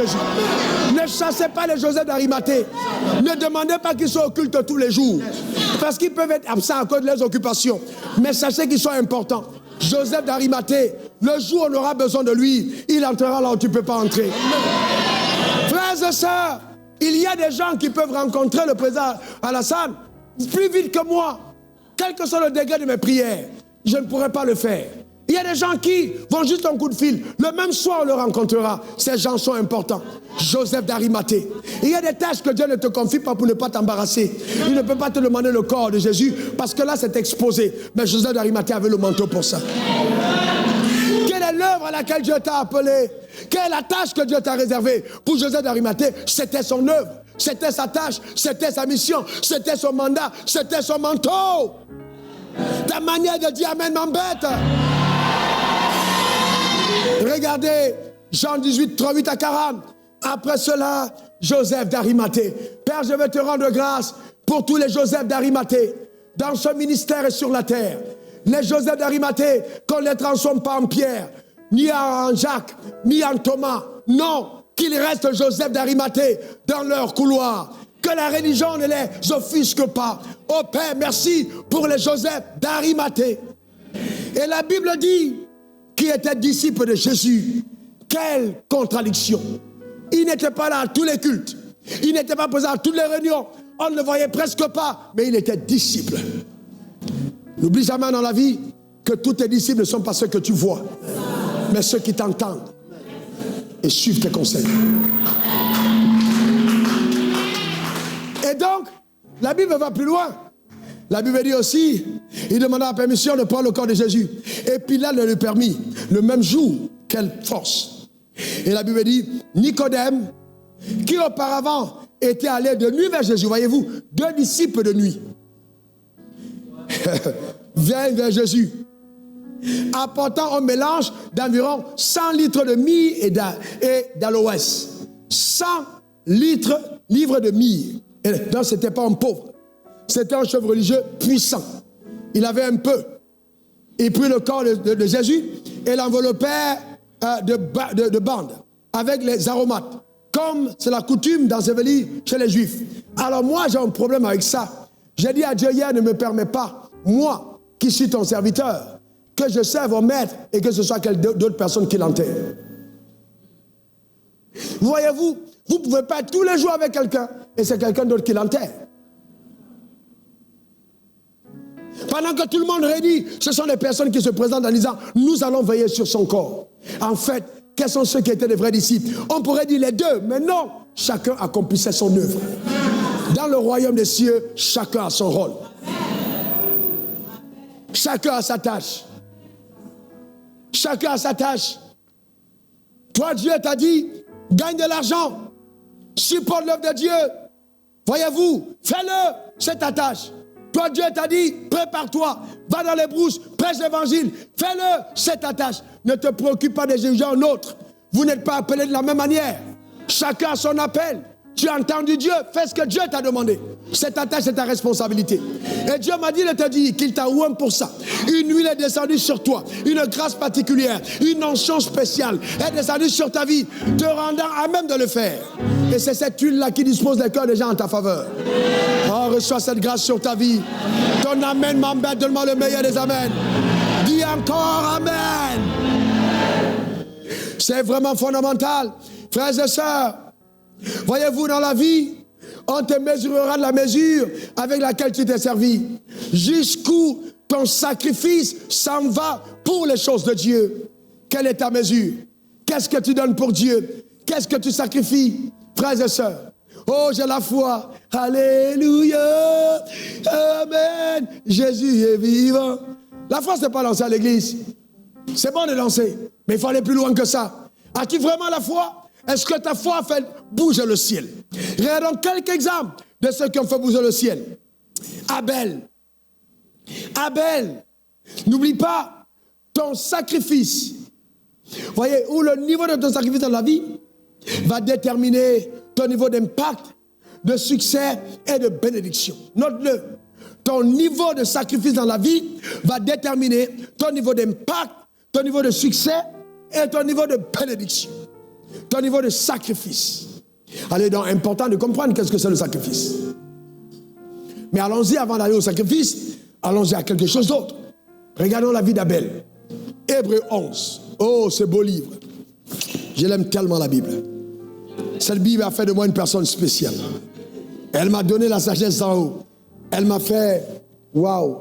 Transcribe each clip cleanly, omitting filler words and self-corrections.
Jésus. Ne chassez pas les Joseph d'Arimathée. Ne demandez pas qu'ils soient occultes tous les jours. Parce qu'ils peuvent être absents à cause de leurs occupations. Mais sachez qu'ils sont importants. Joseph d'Arimathée, le jour où on aura besoin de lui, il entrera là où tu ne peux pas entrer. Frères et sœurs, il y a des gens qui peuvent rencontrer le président Alassane plus vite que moi. Quel que soit le degré de mes prières, je ne pourrai pas le faire. Il y a des gens qui vont juste un coup de fil. Le même soir, on le rencontrera. Ces gens sont importants. Joseph d'Arimathée. Il y a des tâches que Dieu ne te confie pas pour ne pas t'embarrasser. Il ne peut pas te demander le corps de Jésus parce que là, c'est exposé. Mais Joseph d'Arimathée avait le manteau pour ça. Quelle est l'œuvre à laquelle Dieu t'a appelé? Quelle est la tâche que Dieu t'a réservée? Pour Joseph d'Arimathée, c'était son œuvre. C'était sa tâche. C'était sa mission. C'était son mandat. C'était son manteau. Ta manière de dire Amen m'embête. Regardez Jean 18, 38 à 40. Après cela, Joseph d'Arimathée. Père, je vais te rendre grâce pour tous les Joseph d'Arimathée dans ce ministère et sur la terre. Les Joseph d'Arimathée, qu'on ne les transforme pas en Pierre, ni en Jacques, ni en Thomas. Non, qu'il reste Joseph d'Arimathée dans leur couloir. Que la religion ne les offusque pas. Oh Père, merci pour les Joseph d'Arimathée. Et la Bible dit qu'il était disciple de Jésus. Quelle contradiction. Il n'était pas là à tous les cultes. Il n'était pas présent à toutes les réunions. On ne le voyait presque pas, mais il était disciple. N'oublie jamais dans la vie que tous tes disciples ne sont pas ceux que tu vois, mais ceux qui t'entendent et suivent tes conseils. Et donc, la Bible va plus loin. La Bible dit aussi, il demanda la permission de prendre le corps de Jésus. Et Pilate le lui permit, le même jour. Quelle force. Et la Bible dit, Nicodème, qui auparavant était allé de nuit vers Jésus, voyez-vous, 2 disciples de nuit, viennent vers Jésus, apportant un mélange d'environ 100 litres de myrrhe et d'aloès. 100 livres de myrrhe. Et donc, ce n'était pas un pauvre. C'était un chef religieux puissant. Il avait un peu. Il prit le corps de Jésus et l'enveloppait de bandes avec les aromates. Comme c'est la coutume d'ensevelir chez les Juifs. Alors moi, j'ai un problème avec ça. J'ai dit à Dieu hier, ne me permets pas, moi, qui suis ton serviteur, que je serve au maître et que ce soit d'autres personnes qui l'enterrent. Voyez-vous, vous ne pouvez pas être tous les jours avec quelqu'un et c'est quelqu'un d'autre qui l'enterre. Pendant que tout le monde réunit, ce sont des personnes qui se présentent en disant « Nous allons veiller sur son corps ». En fait, quels sont ceux qui étaient les vrais disciples? On pourrait dire les deux, mais non. Chacun accomplissait son œuvre. Dans le royaume des cieux, chacun a son rôle. Chacun a sa tâche. Chacun a sa tâche. Toi, Dieu t'a dit, gagne de l'argent. Supporte l'œuvre de Dieu. Voyez-vous, fais-le, c'est ta tâche. Toi, Dieu t'a dit, prépare-toi, va dans les brousses, prêche l'évangile, fais-le, c'est ta tâche. Ne te préoccupe pas des gens autres. Vous n'êtes pas appelés de la même manière. Chacun a son appel. Tu as entendu Dieu, fais ce que Dieu t'a demandé. C'est ta tâche, c'est ta responsabilité. Et Dieu m'a dit de te dire qu'il t'a oint pour ça. Une huile est descendue sur toi, une grâce particulière, une onction spéciale est descendue sur ta vie, te rendant à même de le faire. Et c'est cette huile-là qui dispose les cœurs des gens en ta faveur. Oh, reçois cette grâce sur ta vie. Ton amen m'embête, donne-moi le meilleur des amens. Dis encore amen. C'est vraiment fondamental. Frères et sœurs, voyez-vous, dans la vie, on te mesurera de la mesure avec laquelle tu t'es servi. Jusqu'où ton sacrifice s'en va pour les choses de Dieu. Quelle est ta mesure? Qu'est-ce que tu donnes pour Dieu? Qu'est-ce que tu sacrifies? Frères et sœurs, oh, j'ai la foi. Alléluia. Amen. Jésus est vivant. La foi, ce n'est pas lancer à l'église. C'est bon de lancer, mais il faut aller plus loin que ça. As-tu vraiment la foi? Est-ce que ta foi fait bouger le ciel? Regardons quelques exemples de ceux qui ont fait bouger le ciel. Abel. Abel, n'oublie pas ton sacrifice. Voyez, où le niveau de ton sacrifice dans la vie va déterminer ton niveau d'impact, de succès et de bénédiction. Note-le. Ton niveau de sacrifice dans la vie va déterminer ton niveau d'impact, ton niveau de succès et ton niveau de bénédiction. ton niveau de sacrifice. Alors, il est donc important de comprendre qu'est-ce que c'est le sacrifice. Mais allons-y, avant d'aller au sacrifice, allons-y à quelque chose d'autre. Regardons la vie d'Abel. Hébreux 11. Oh, ce beau livre. Je l'aime tellement, la Bible. Cette Bible a fait de moi une personne spéciale. Elle m'a donné la sagesse d'en haut. Elle m'a fait, waouh,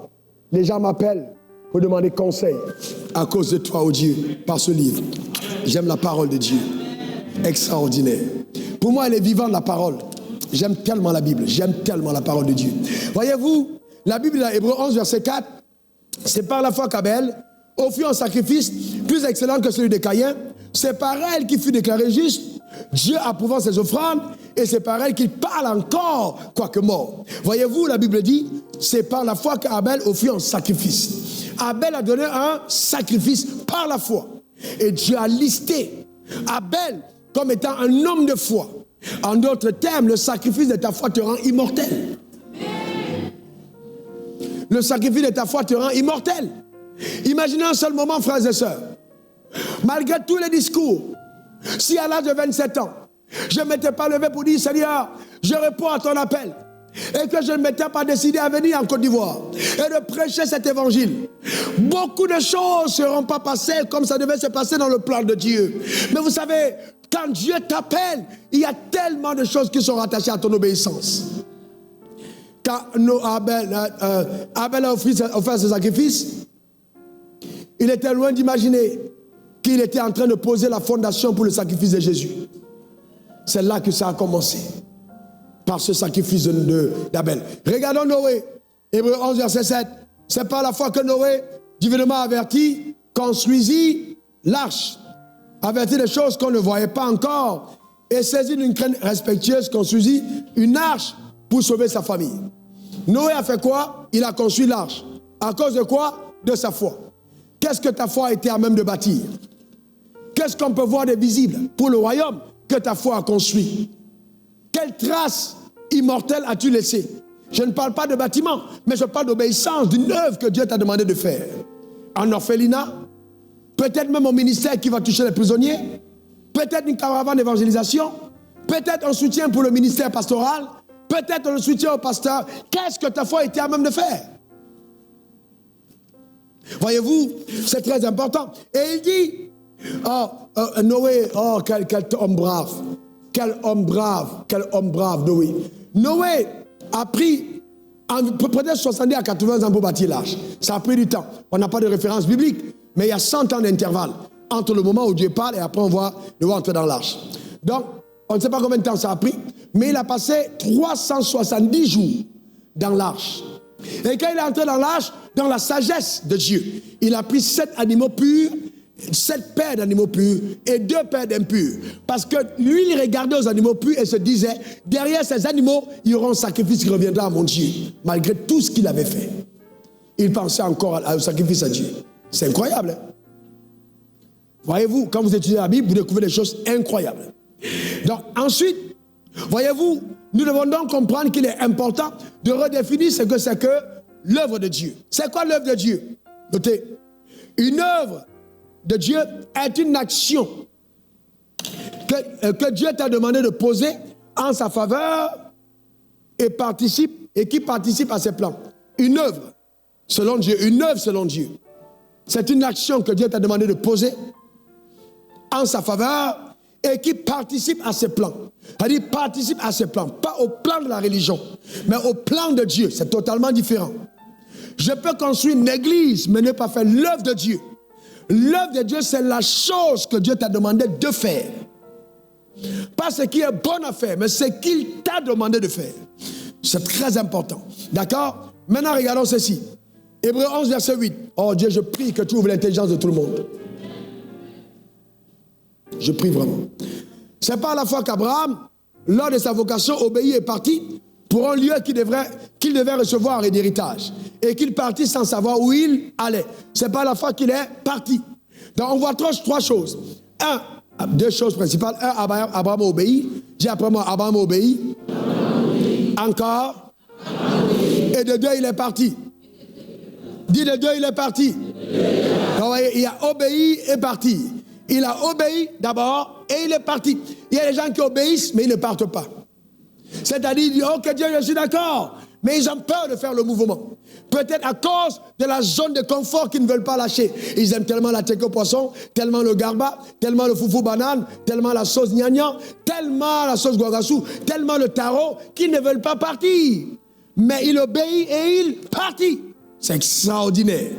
les gens m'appellent pour demander conseil à cause de toi, oh Dieu, par ce livre. J'aime la parole de Dieu. Extraordinaire. Pour moi, elle est vivante, la parole. J'aime tellement la Bible. J'aime tellement la parole de Dieu. Voyez-vous, la Bible, dans Hébreux 11, verset 4, c'est par la foi qu'Abel offrit un sacrifice plus excellent que celui de Caïn. C'est par elle qu'il fut déclaré juste, Dieu approuvant ses offrandes, et c'est par elle qu'il parle encore, quoique mort. Voyez-vous, la Bible dit, c'est par la foi qu'Abel offrit un sacrifice. Abel a donné un sacrifice par la foi. Et Dieu a listé Abel comme étant un homme de foi. En d'autres termes, le sacrifice de ta foi te rend immortel. Le sacrifice de ta foi te rend immortel. Imaginez un seul moment, frères et sœurs. Malgré tous les discours, si à l'âge de 27 ans, je ne m'étais pas levé pour dire, Seigneur, je réponds à ton appel, et que je ne m'étais pas décidé à venir en Côte d'Ivoire et de prêcher cet évangile, beaucoup de choses ne seront pas passées comme ça devait se passer dans le plan de Dieu. Mais vous savez, quand Dieu t'appelle, il y a tellement de choses qui sont rattachées à ton obéissance. Quand Abel a offert ce sacrifice, il était loin d'imaginer qu'il était en train de poser la fondation pour le sacrifice de Jésus. C'est là que ça a commencé, par ce sacrifice d'Abel. Regardons Noé, Hébreux 11, verset 7. C'est par la foi que Noé, divinement averti, construisit l'arche. Averti des choses qu'on ne voyait pas encore, et saisi d'une crainte respectueuse, construisit une arche pour sauver sa famille. Noé a fait quoi? Il a construit l'arche. À cause de quoi? De sa foi. Qu'est-ce que ta foi a été à même de bâtir? Qu'est-ce qu'on peut voir de visible pour le royaume que ta foi a construit? Quelle trace immortelle as-tu laissée? Je ne parle pas de bâtiment, mais je parle d'obéissance, d'une œuvre que Dieu t'a demandé de faire. En orphelinat, peut-être même au ministère qui va toucher les prisonniers, peut-être une caravane d'évangélisation, peut-être un soutien pour le ministère pastoral, peut-être un soutien au pasteur. Qu'est-ce que ta foi a été à même de faire? Voyez-vous, c'est très important. Et il dit, Noé, quel homme brave, quel homme brave, Noé. Noé a pris peut-être 70 à 80 ans pour bâtir l'arche. Ça a pris du temps. On n'a pas de référence biblique, mais il y a 100 ans d'intervalle entre le moment où Dieu parle et après on doit entrer dans l'arche. Donc, on ne sait pas combien de temps ça a pris, mais il a passé 370 jours dans l'arche. Et quand il est entré dans l'arche, dans la sagesse de Dieu, il a pris 7 animaux purs, 7 paires d'animaux purs et 2 paires d'impurs. Parce que lui, il regardait aux animaux purs et se disait, derrière ces animaux, il y aura un sacrifice qui reviendra à mon Dieu. Malgré tout ce qu'il avait fait, il pensait encore au sacrifice à Dieu. C'est incroyable. Hein? Voyez-vous, quand vous étudiez la Bible, vous découvrez des choses incroyables. Donc ensuite, voyez-vous, nous devons donc comprendre qu'il est important de redéfinir ce que c'est que l'œuvre de Dieu. C'est quoi l'œuvre de Dieu? Notez, une œuvre de Dieu est une action que Dieu t'a demandé de poser en sa faveur et qui participe à ses plans. Une œuvre selon Dieu, une œuvre selon Dieu. C'est une action que Dieu t'a demandé de poser en sa faveur et qui participe à ses plans. C'est-à-dire participe à ses plans, pas au plan de la religion, mais au plan de Dieu. C'est totalement différent. Je peux construire une église, mais ne pas faire l'œuvre de Dieu. L'œuvre de Dieu, c'est la chose que Dieu t'a demandé de faire. Pas ce qui est bon à faire, mais ce qu'il t'a demandé de faire. C'est très important. D'accord? Maintenant, regardons ceci. Hébreux 11, verset 8. Oh Dieu, je prie que tu ouvres l'intelligence de tout le monde. Je prie vraiment. C'est par la foi qu'Abraham, lors de sa vocation, obéit et partit pour un lieu qu'il devait recevoir d'héritage. Et qu'il partit sans savoir où il allait. C'est par la foi qu'il est parti. Donc on voit trois choses. Deux choses principales. Abraham obéit. Dis après moi, Abraham obéit. Encore. Et de deux, il est parti. Dis de deux, il est parti. Donc, il a obéi et parti. Il a obéi d'abord et il est parti. Il y a des gens qui obéissent, mais ils ne partent pas. C'est-à-dire, ils disent, ok Dieu, je suis d'accord. Mais ils ont peur de faire le mouvement. Peut-être à cause de la zone de confort qu'ils ne veulent pas lâcher. Ils aiment tellement la teke au poisson, tellement le garba, tellement le foufou banane, tellement la sauce gnagnan, tellement la sauce guagassou, tellement le taro, qu'ils ne veulent pas partir. Mais il obéit et il partit. C'est extraordinaire.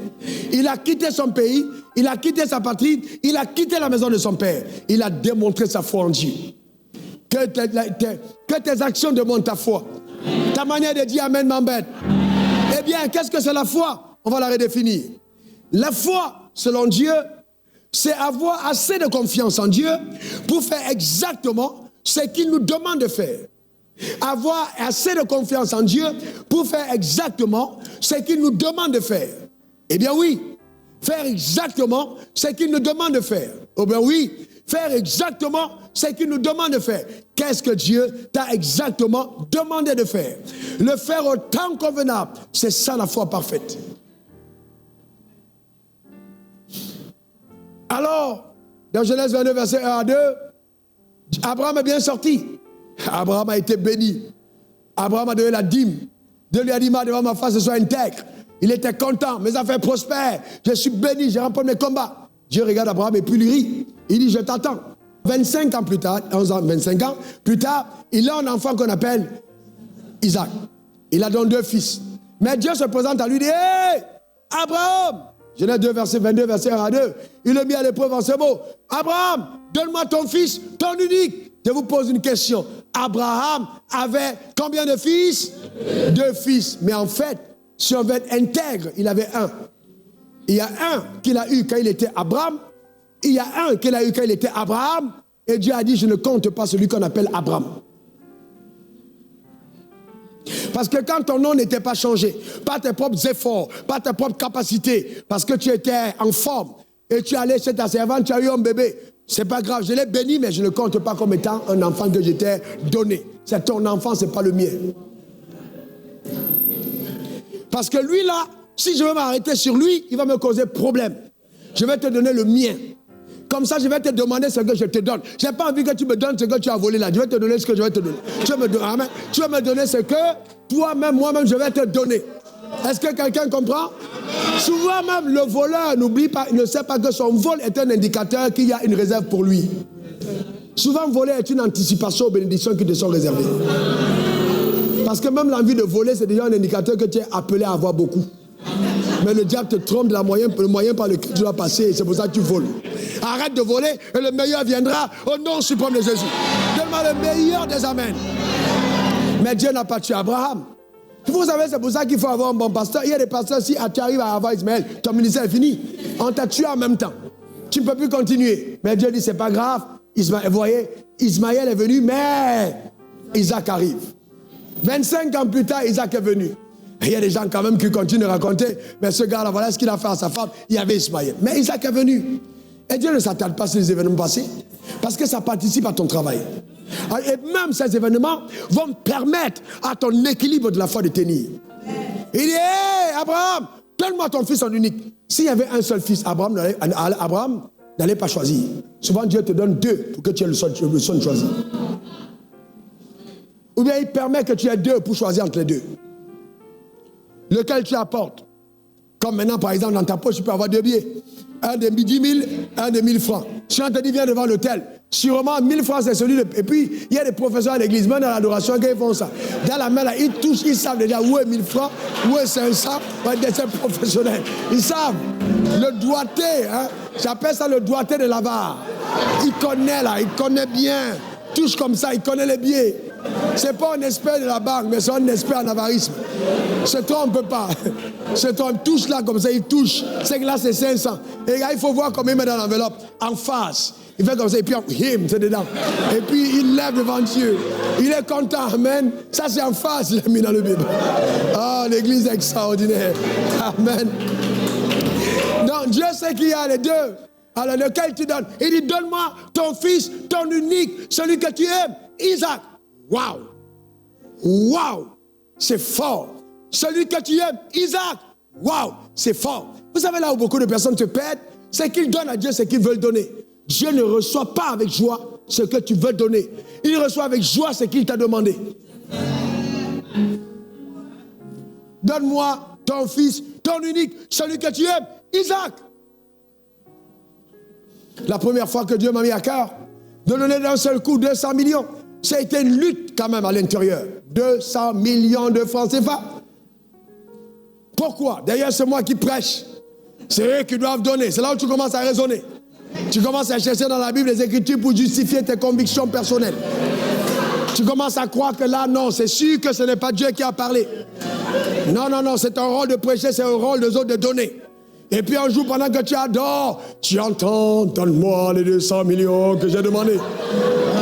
Il a quitté son pays, il a quitté sa patrie, il a quitté la maison de son père. Il a démontré sa foi en Dieu. Que tes actions démontrent ta foi. Ta manière de dire Amen m'embête. Eh bien, qu'est-ce que c'est la foi? On va la redéfinir. La foi, selon Dieu, c'est avoir assez de confiance en Dieu pour faire exactement ce qu'il nous demande de faire. Avoir assez de confiance en Dieu pour faire exactement ce qu'il nous demande de faire. Eh bien oui, faire exactement ce qu'il nous demande de faire. Eh bien oui, faire exactement ce qu'il nous demande de faire. Qu'est-ce que Dieu t'a exactement demandé de faire? Le faire au temps convenable. C'est ça la foi parfaite. Alors, dans Genèse 22, verset 1 à 2, Abraham est bien sorti. Abraham a été béni. Abraham a donné la dîme. Dieu lui a dit, devant ma face, sois intègre. Il était content, mes affaires prospèrent. Je suis béni, j'ai remporté mes combats. Dieu regarde Abraham et puis lui rit. Il dit, je t'attends. 25 ans plus tard, 11 ans, 25 ans plus tard, il a un enfant qu'on appelle Isaac. Il a donc 2 fils. Mais Dieu se présente à lui et dit, hé, Abraham! Genèse 2, verset 22, verset 1 à 2. Il le mit à l'épreuve en ce mot. Abraham, donne-moi ton fils, ton unique. Je vous pose une question. Abraham avait combien de fils? 2 fils. Mais en fait, si on veut être intègre, il avait 1. Il y a un qu'il a eu quand il était Abraham. Il y a un qu'il a eu quand il était Abraham. Et Dieu a dit, je ne compte pas celui qu'on appelle Abraham. Parce que quand ton nom n'était pas changé, pas tes propres efforts, pas tes propres capacités, parce que tu étais en forme, et tu allais chez ta servante, tu as eu un bébé, c'est pas grave, je l'ai béni, mais je ne le compte pas comme étant un enfant que je t'ai donné. C'est ton enfant, c'est pas le mien. Parce que lui là, si je veux m'arrêter sur lui, il va me causer problème. Je vais te donner le mien. Comme ça, je vais te demander ce que je te donne. Je n'ai pas envie que tu me donnes ce que tu as volé là. Je vais te donner ce que je vais te donner. Tu vas me donner ce que toi-même, moi-même, je vais te donner. Est-ce que quelqu'un comprend? Souvent même, le voleur n'oublie pas, il ne sait pas que son vol est un indicateur qu'il y a une réserve pour lui. Souvent, voler est une anticipation aux bénédictions qui te sont réservées. Parce que même l'envie de voler, c'est déjà un indicateur que tu es appelé à avoir beaucoup. Mais le diable te trompe de le moyen par lequel tu dois passer, et c'est pour ça que tu voles. Arrête de voler et le meilleur viendra au nom suprême de Jésus. Donne-moi le meilleur des amens. Mais Dieu n'a pas tué Abraham. Vous savez, c'est pour ça qu'il faut avoir un bon pasteur. Il y a des pasteurs, si tu arrives à avoir Ismaël, ton ministère est fini. On t'a tué en même temps. Tu ne peux plus continuer. Mais Dieu dit, c'est pas grave. Ismaël, vous voyez, Ismaël est venu, mais Isaac arrive. 25 ans plus tard, Isaac est venu. Et il y a des gens quand même qui continuent de raconter, mais ce gars-là, voilà ce qu'il a fait à sa femme. Il y avait Ismaël. Mais Isaac est venu. Et Dieu ne s'attarde pas sur les événements passés, parce que ça participe à ton travail. Et même ces événements vont permettre à ton équilibre de la foi de tenir. Il dit, hé, Abraham, donne-moi ton fils en unique. S'il y avait un seul fils, Abraham n'allait pas choisir. Souvent, Dieu te donne 2 pour que tu aies le son choisi. Ou bien il permet que tu aies 2 pour choisir entre les 2. Lequel tu apportes? Comme maintenant, par exemple, dans ta poche, tu peux avoir 2 billets. Un de 10 000, un de 1000 francs. Si on te dit, viens devant l'autel, sûrement 1000 francs, c'est celui de... Et puis, il y a des professeurs à l'église, même dans l'adoration, qui font ça. Dans la main, là, ils touchent, ils savent déjà où est 1000 francs, où est 500, c'est professionnel. Ils savent. Le doigté, hein, j'appelle ça le doigté de l'avare. Il connaît, là, il connaît bien. Touche comme ça, il connaît les billets. C'est pas un expert de la banque, mais c'est un expert en avarisme. Se trompe pas. Se trompe, touche là comme ça, il touche. C'est que là c'est 500. Et là, il faut voir comment il met dans l'enveloppe. En face. Il fait comme ça, et puis c'est dedans. Et puis il lève devant Dieu. Il est content, amen. Ça c'est en face, il l'a mis dans le Bible. Ah, l'église est extraordinaire. Amen. Donc Dieu sait qu'il y a les 2. Alors lequel tu donnes? Il dit, donne-moi ton fils, ton unique, celui que tu aimes, Isaac. Waouh! Waouh! C'est fort. Celui que tu aimes, Isaac. Waouh! C'est fort. Vous savez là où beaucoup de personnes se perdent, c'est qu'ils donnent à Dieu ce qu'ils veulent donner. Dieu ne reçoit pas avec joie ce que tu veux donner. Il reçoit avec joie ce qu'il t'a demandé. Donne-moi ton fils, ton unique, celui que tu aimes, Isaac. La première fois que Dieu m'a mis à cœur de donner d'un seul coup 200 millions, ça a été une lutte quand même à l'intérieur. 200 millions de francs CFA. Pourquoi? D'ailleurs, c'est moi qui prêche. C'est eux qui doivent donner. C'est là où tu commences à raisonner. Tu commences à chercher dans la Bible les Écritures pour justifier tes convictions personnelles. Tu commences à croire que là, non, c'est sûr que ce n'est pas Dieu qui a parlé. Non, non, non, c'est un rôle de prêcher, c'est un rôle des autres de donner. Et puis un jour, pendant que tu adores, tu entends, donne-moi les 200 millions que j'ai demandé.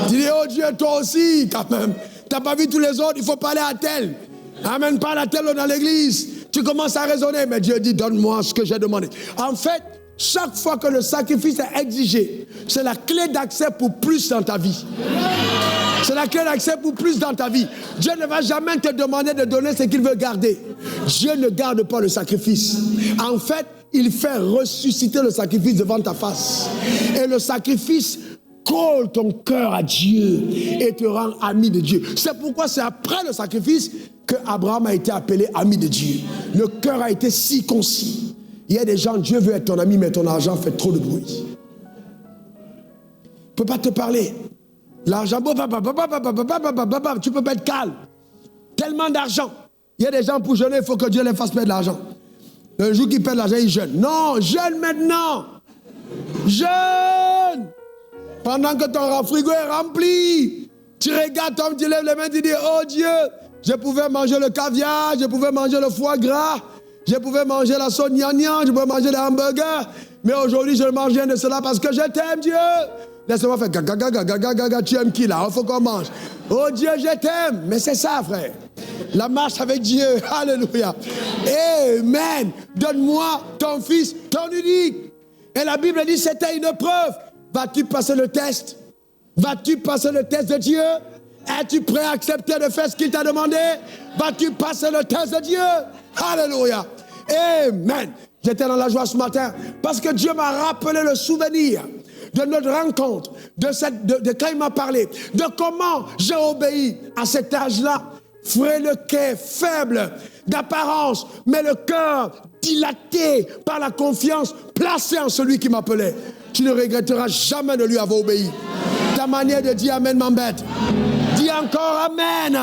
Tu dis, oh Dieu, toi aussi, quand même. Tu n'as pas vu tous les autres, il faut parler à tel. Amène pas la telle dans l'église. Tu commences à raisonner, mais Dieu dit, donne-moi ce que j'ai demandé. En fait, chaque fois que le sacrifice est exigé, c'est la clé d'accès pour plus dans ta vie. C'est la clé d'accès pour plus dans ta vie. Dieu ne va jamais te demander de donner ce qu'il veut garder. Dieu ne garde pas le sacrifice. En fait, il fait ressusciter le sacrifice devant ta face. Et le sacrifice colle ton cœur à Dieu et te rend ami de Dieu. C'est pourquoi c'est après le sacrifice que Abraham a été appelé ami de Dieu. Le cœur a été si concis. Il y a des gens, Dieu veut être ton ami, mais ton argent fait trop de bruit. Il ne peut pas te parler. L'argent, tu peux pas être calme. Tellement d'argent. Il y a des gens pour jeûner, il faut que Dieu les fasse perdre de l'argent. Le jour qu'ils perdent l'argent, ils jeûnent. Non, jeûne maintenant. Jeûne. Pendant que ton frigo est rempli, tu regardes, tu lèves les mains, tu dis, oh Dieu, je pouvais manger le caviar, je pouvais manger le foie gras, je pouvais manger la sauce gnangnan, je pouvais manger des hamburgers, mais aujourd'hui je ne mange rien de cela parce que je t'aime, Dieu. Laisse-moi faire gaga, gaga, gaga, gaga, tu aimes qui là? Il faut qu'on mange. Oh Dieu, je t'aime. Mais c'est ça, frère. La marche avec Dieu. Alléluia. Amen. Donne-moi ton fils, ton unique. Et la Bible dit, c'était une preuve. Vas-tu passer le test? Vas-tu passer le test de Dieu? Es-tu prêt à accepter de faire ce qu'il t'a demandé? Vas-tu passer le test de Dieu? Alléluia. Amen. J'étais dans la joie ce matin parce que Dieu m'a rappelé le souvenir de notre rencontre, de quand il m'a parlé, de comment j'ai obéi à cet âge-là, frélequé, faible d'apparence, mais le cœur dilaté par la confiance placée en celui qui m'appelait. Tu ne regretteras jamais de lui avoir obéi. Ta manière de dire Amen m'embête. Dis encore Amen.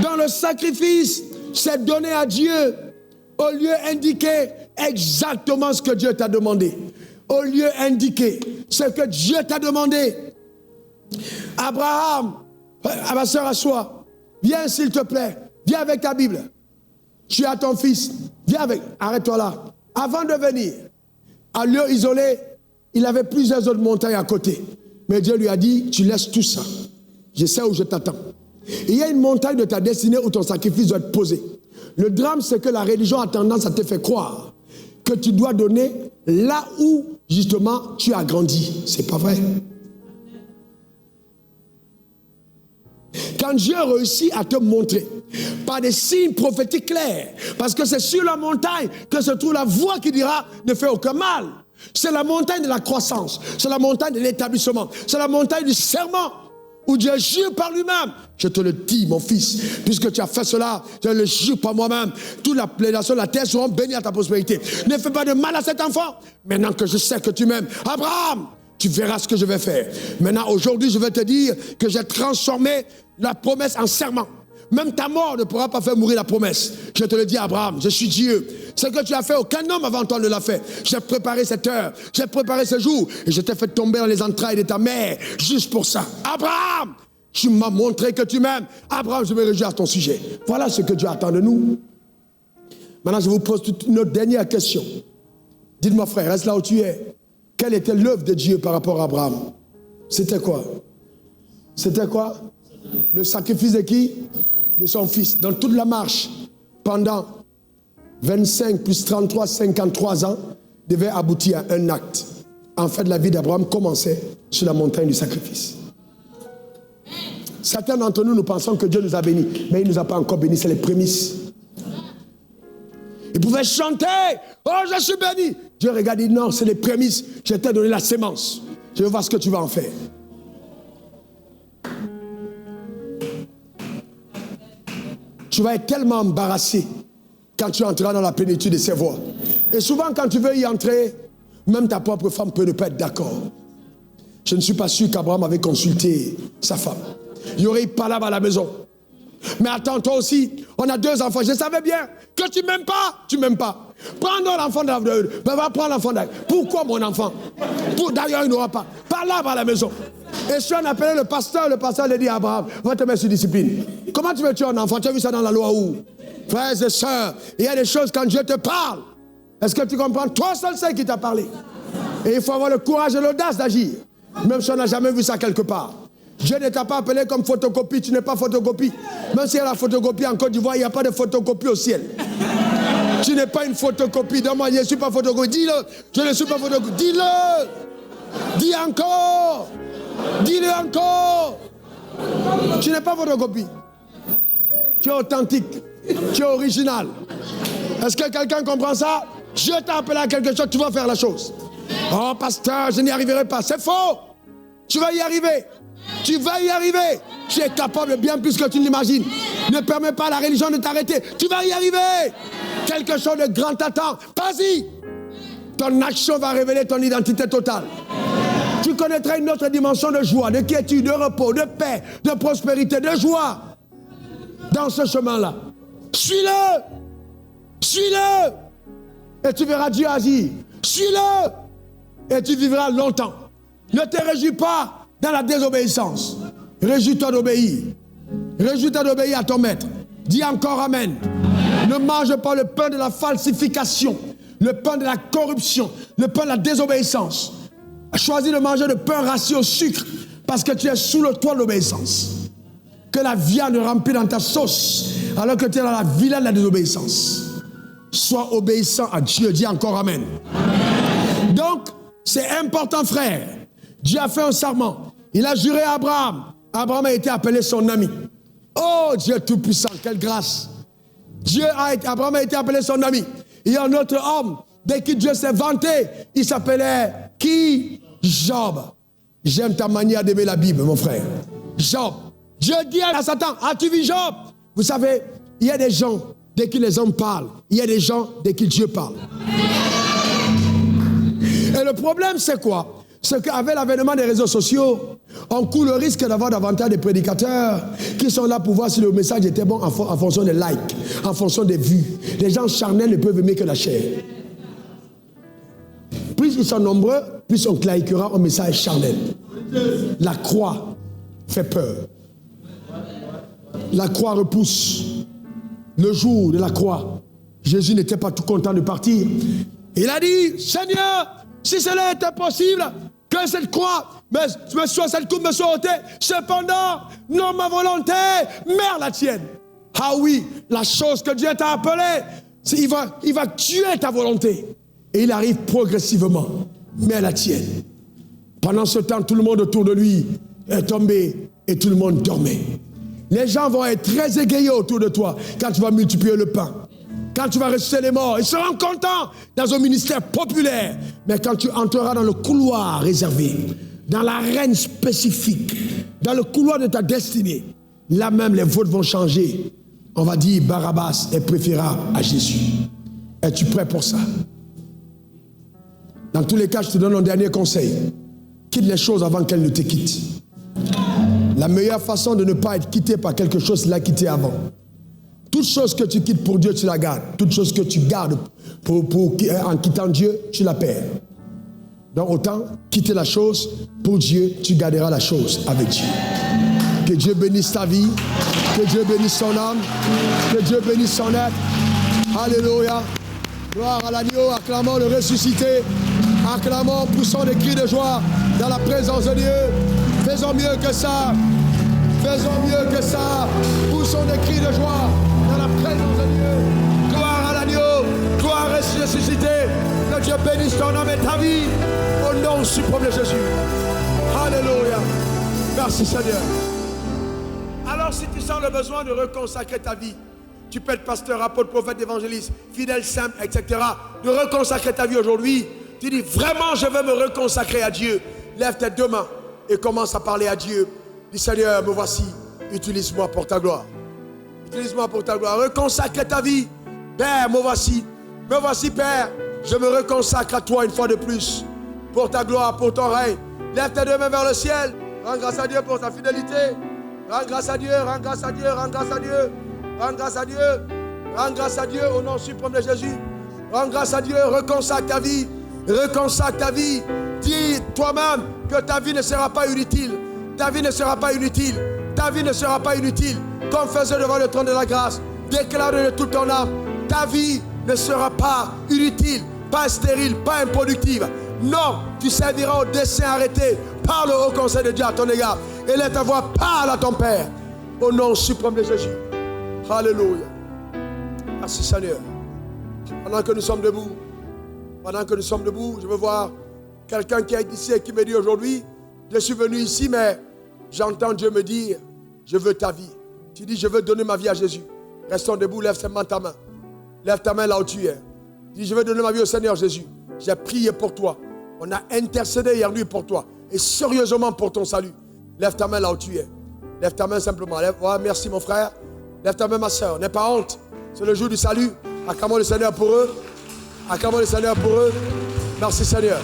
Dans le sacrifice, c'est donner à Dieu au lieu indiquer exactement ce que Dieu t'a demandé. Au lieu indiquer ce que Dieu t'a demandé. Abraham, ma soeur, assois. Viens s'il te plaît. Viens avec ta Bible. Tu as ton fils. Viens avec. Arrête-toi là. Avant de venir, à lieu isolé, il avait plusieurs autres montagnes à côté. Mais Dieu lui a dit, tu laisses tout ça. Je sais où je t'attends. Il y a une montagne de ta destinée où ton sacrifice doit être posé. Le drame, c'est que la religion a tendance à te faire croire que tu dois donner là où, justement, tu as grandi. C'est pas vrai. Quand Dieu réussit à te montrer, par des signes prophétiques clairs, parce que c'est sur la montagne que se trouve la voix qui dira « ne fais aucun mal ». C'est la montagne de la croissance, c'est la montagne de l'établissement, c'est la montagne du serment, où Dieu jure par lui-même. Je te le dis, mon fils, puisque tu as fait cela, je le jure par moi-même. Toute la nation de la terre seront bénies à ta prospérité. Ne fais pas de mal à cet enfant. Maintenant que je sais que tu m'aimes, Abraham, tu verras ce que je vais faire. Maintenant, aujourd'hui, je vais te dire que j'ai transformé la promesse en serment. Même ta mort ne pourra pas faire mourir la promesse. Je te le dis, Abraham, je suis Dieu. Ce que tu as fait, aucun homme avant toi ne l'a fait. J'ai préparé cette heure, j'ai préparé ce jour, et je t'ai fait tomber dans les entrailles de ta mère, juste pour ça. Abraham, tu m'as montré que tu m'aimes. Abraham, je me réjouis à ton sujet. Voilà ce que Dieu attend de nous. Maintenant, je vous pose une autre dernière question. Dites-moi, frère, reste là où tu es. Quelle était l'œuvre de Dieu par rapport à Abraham? C'était quoi? C'était quoi? Le sacrifice de qui? De son fils. Dans toute la marche, pendant 25 plus 33, 53 ans, devait aboutir à un acte. En fait, la vie d'Abraham commençait sur la montagne du sacrifice. Certains d'entre nous, nous pensons que Dieu nous a bénis, mais il ne nous a pas encore bénis, c'est les prémices. Il pouvait chanter, oh je suis béni. Dieu regarde, dit non, c'est les prémices, je t'ai donné la sémence. Je veux voir ce que tu vas en faire. tu vas être tellement embarrassé quand tu entreras dans la plénitude de ses voies. Et souvent, quand tu veux y entrer, même ta propre femme peut ne pas être d'accord. Je ne suis pas sûr qu'Abraham avait consulté sa femme. Il y aurait eu palabre à la maison. Mais attends, toi aussi, on a 2 enfants. Je savais bien que tu m'aimes pas, tu m'aimes pas. Prends donc l'enfant d'Abraham. Va prendre l'enfant d'Abraham. Pourquoi mon enfant? D'ailleurs, il n'aura pas. Palabre à la maison. Et si on appelait le pasteur lui dit à Abraham, va te mettre sur discipline. Comment tu veux tuer un enfant? Tu as vu ça dans la loi où? Frères et sœurs, il y a des choses quand Dieu te parle. Est-ce que tu comprends? Toi seul sais qui t'a parlé. Et il faut avoir le courage et l'audace d'agir. Même si on n'a jamais vu ça quelque part. Dieu ne t'a pas appelé comme photocopie, tu n'es pas photocopie. Même s'il y a la photocopie en Côte d'Ivoire, il n'y a pas de photocopie au ciel. Tu n'es pas une photocopie. Dis-moi, je ne suis pas photocopie. Dis-le, je ne suis pas photocopie. Dis-le. Dis encore. Dis-le encore. Tu n'es pas photocopie. Tu es authentique. Tu es original. Est-ce que quelqu'un comprend ça? Dieu t'a appelé à quelque chose, tu vas faire la chose. Oh pasteur, je n'y arriverai pas. C'est faux. Tu vas y arriver. Tu vas y arriver. Tu es capable bien plus que tu ne l'imagines. Ne permets pas à la religion de t'arrêter. Tu vas y arriver. Quelque chose de grand t'attend. Vas-y. Ton action va révéler ton identité totale. Tu connaîtras une autre dimension de joie, de quiétude, de repos, de paix, de prospérité, de joie. Dans ce chemin-là. Suis-le. Suis-le. Et tu verras Dieu agir. Suis-le. Et tu vivras longtemps. Ne te réjouis pas dans la désobéissance. Réjouis-toi d'obéir. Réjouis-toi d'obéir à ton maître. Dis encore amen. Ne mange pas le pain de la falsification, le pain de la corruption, le pain de la désobéissance. Choisis de manger le pain rassis au sucre parce que tu es sous le toit de l'obéissance. Que la viande remplit dans ta sauce alors que tu es dans la vilaine de la désobéissance. Sois obéissant à Dieu. Dis encore amen. Donc, c'est important, frère. Dieu a fait un serment. Il a juré à Abraham. Abraham a été appelé son ami. Oh, Dieu tout-puissant, quelle grâce. Abraham a été appelé son ami. Il y a un autre homme, dès que Dieu s'est vanté, il s'appelait qui? Job. J'aime ta manière d'aimer la Bible, mon frère. Job. Dieu dit à Satan, as-tu vu Job? Vous savez, il y a des gens, dès que les hommes parlent, il y a des gens, dès que Dieu parle. Et le problème, c'est quoi? C'est qu'avec l'avènement des réseaux sociaux, on court le risque d'avoir davantage de prédicateurs qui sont là pour voir si le message était bon en fonction des likes, en fonction des vues. Les gens charnels ne peuvent aimer que la chair. Plus ils sont nombreux, plus on cliquera un message charnel. La croix fait peur. La croix repousse. Le jour de la croix, Jésus n'était pas tout content de partir. Il a dit, Seigneur, si cela était possible, que cette croix, cette coupe me soit ôtée. Cependant, non ma volonté, mais la tienne. Ah oui, la chose que Dieu t'a appelée, il va tuer ta volonté. Et il arrive progressivement, mais la tienne. Pendant ce temps, tout le monde autour de lui est tombé et tout le monde dormait. Les gens vont être très égayés autour de toi quand tu vas multiplier le pain. Quand tu vas ressusciter les morts, ils seront contents dans un ministère populaire. Mais quand tu entreras dans le couloir réservé, dans l'arène spécifique, dans le couloir de ta destinée, là même les votes vont changer. On va dire Barabbas est préférable à Jésus. Es-tu prêt pour ça? Dans tous les cas, je te donne un dernier conseil. Quitte les choses avant qu'elles ne te quittent. La meilleure façon de ne pas être quitté par quelque chose, c'est la quitter avant. Toute chose que tu quittes pour Dieu, tu la gardes. Toute chose que tu gardes en quittant Dieu, tu la perds. Donc autant quitter la chose pour Dieu, tu garderas la chose avec Dieu. Que Dieu bénisse ta vie, que Dieu bénisse son âme, que Dieu bénisse son être. Alléluia. Gloire à l'agneau, acclamons le ressuscité, acclamons, poussons des cris de joie dans la présence de Dieu. Faisons mieux que ça. Faisons mieux que ça. Poussons des cris de joie dans la présence de Dieu. Gloire à l'agneau. Gloire ressuscité. Que Dieu bénisse ton âme et ta vie. Au nom suprême de Jésus. Alléluia. Merci Seigneur. Alors si tu sens le besoin de reconsacrer ta vie, tu peux être pasteur, apôtre, prophète, évangéliste, fidèle, simple, etc. De reconsacrer ta vie aujourd'hui. Tu dis vraiment je veux me reconsacrer à Dieu. Lève tes deux mains et commence à parler à Dieu. Dis Seigneur, me voici, utilise-moi pour ta gloire. Utilise-moi pour ta gloire. Reconsacre ta vie. Père, me voici. Me voici, Père. Je me reconsacre à toi une fois de plus. Pour ta gloire, pour ton règne. Lève tes deux mains vers le ciel. Rends grâce à Dieu pour sa fidélité. Rends grâce à Dieu, rends grâce à Dieu, rends grâce à Dieu. Rends grâce à Dieu. Rends grâce à Dieu au nom suprême de Jésus. Rends grâce à Dieu, reconsacre ta vie. Reconsacre ta vie. Dis toi-même que ta vie ne sera pas inutile. Ta vie ne sera pas inutile. Ta vie ne sera pas inutile. Confesse devant le trône de la grâce. Déclare de toute ton âme. Ta vie ne sera pas inutile, pas stérile, pas improductive. Non, tu serviras au dessein arrêté par le haut conseil de Dieu à ton égard. Et laisse ta voix, parle à ton Père. Au nom suprême de Jésus. Alléluia. Merci Seigneur. Pendant que nous sommes debout, je veux voir quelqu'un qui est ici et qui me dit aujourd'hui, je suis venu ici, mais j'entends Dieu me dire, je veux ta vie. Tu dis, je veux donner ma vie à Jésus. Restons debout, lève seulement ta main. Lève ta main là où tu es. Dis, je veux donner ma vie au Seigneur Jésus. J'ai prié pour toi. On a intercédé hier nuit pour toi. Et sérieusement pour ton salut. Lève ta main là où tu es. Lève ta main simplement. Lève. Oh, merci mon frère. Lève ta main ma soeur. N'aie pas honte. C'est le jour du salut. Acclamons le Seigneur pour eux. Acclamons le Seigneur pour eux. Merci Seigneur.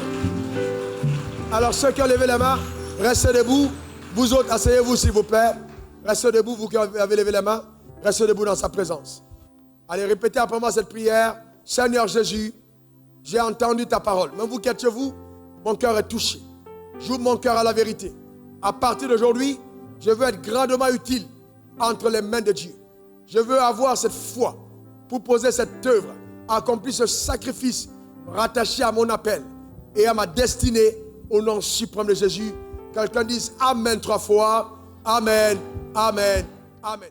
Alors ceux qui ont levé la main, restez debout. Vous autres, asseyez-vous s'il vous plaît. Restez debout, vous qui avez levé la main. Restez debout dans sa présence. Allez, répétez après moi cette prière. Seigneur Jésus, j'ai entendu ta parole. Même vous qui êtes chez vous, mon cœur est touché. J'ouvre mon cœur à la vérité. À partir d'aujourd'hui, je veux être grandement utile entre les mains de Dieu. Je veux avoir cette foi pour poser cette œuvre, accomplir ce sacrifice rattaché à mon appel et à ma destinée au nom suprême de Jésus. Quelqu'un dise Amen 3 fois. Amen, Amen, Amen.